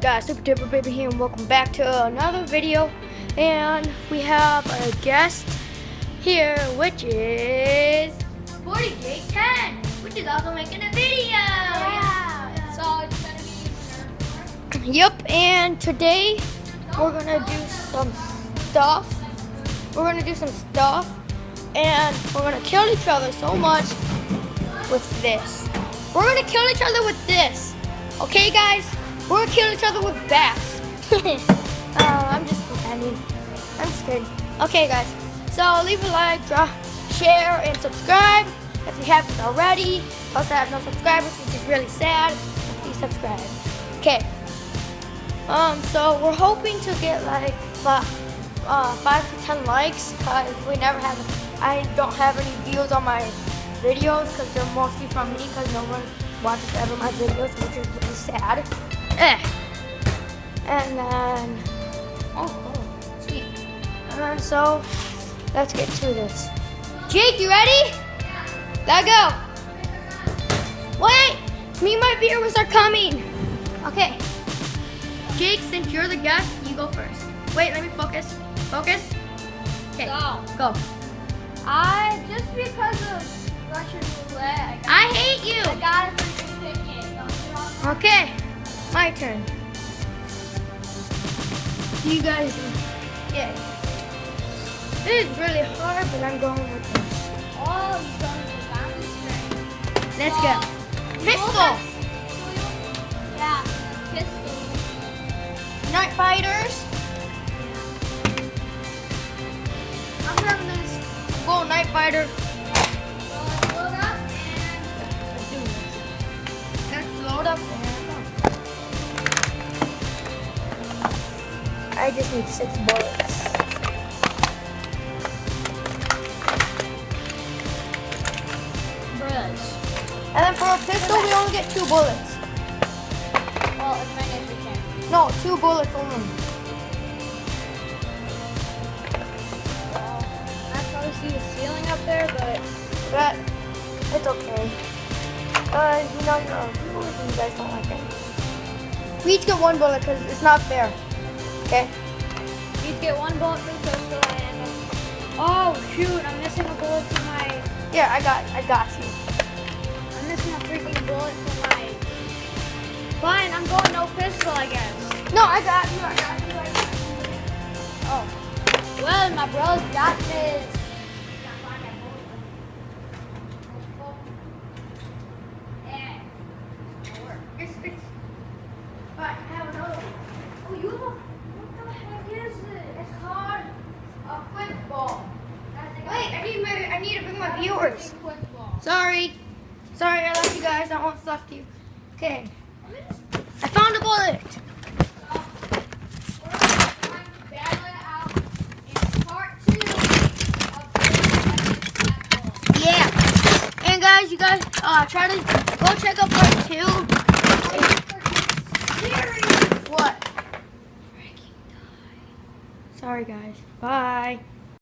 guys, Super Tipper Baby here, and welcome back to another video. And we have a guest here, which is 40J10, which is also making a video. Yeah. So it's gonna be Nerf War. Yep, and today we're gonna do some stuff. And we're gonna kill each other so much with this. We're gonna kill each other with this. Okay, guys? We're gonna kill each other with bats. I'm just pretending. I'm just kidding. Okay, guys. So leave a like, share, and subscribe if you haven't already. Also, I have no subscribers, which is really sad. Please subscribe. Okay. So we're hoping to get like 5 to 10 likes, because I don't have any views on my videos, because they're mostly from me, because no one watches ever my videos, which is really sad. And then, oh, sweet. So let's get to this. Jake, you ready? Yeah. Let's go. Wait, me and my viewers are coming. Okay. Jake, since you're the guest, you go first. Wait, let me focus. Focus. Okay. Go. Just because of Russian roulette, I hate you. I got it for your ticket. Okay, my turn. You guys, yeah. This is really hard, but I'm going with this. Oh, he's going to the boundary string. Let's go. Pistol. Yeah, pistol. Night Fighters. I'm having this. Go Night Fighter. So let's load up and Let's do this. Let's load up and I just need 6 bullets. brush. And then for a pistol, we only get 2 bullets. Well, as many as we can. No, 2 bullets only. I probably see the ceiling up there, but It's okay. You know your viewers and you guys don't like it. We each get 1 bullet because it's not fair. Okay? you get 1 bullet for the pistol and oh shoot, I'm missing a bullet for my. Yeah, I got you. I'm missing a freaking bullet for my. Fine, I'm going no pistol, I guess. No, I got you. Oh. Well, my bro's got this. Alright, I have another one. Oh, you have what the heck is it? It's called a quick ball. Wait, I need to bring my viewers. Sorry, I love you guys. I won't stuff to you. Okay, I found a bullet. Yeah, and guys, you guys try to go check out part 2. What? Sorry guys. Bye.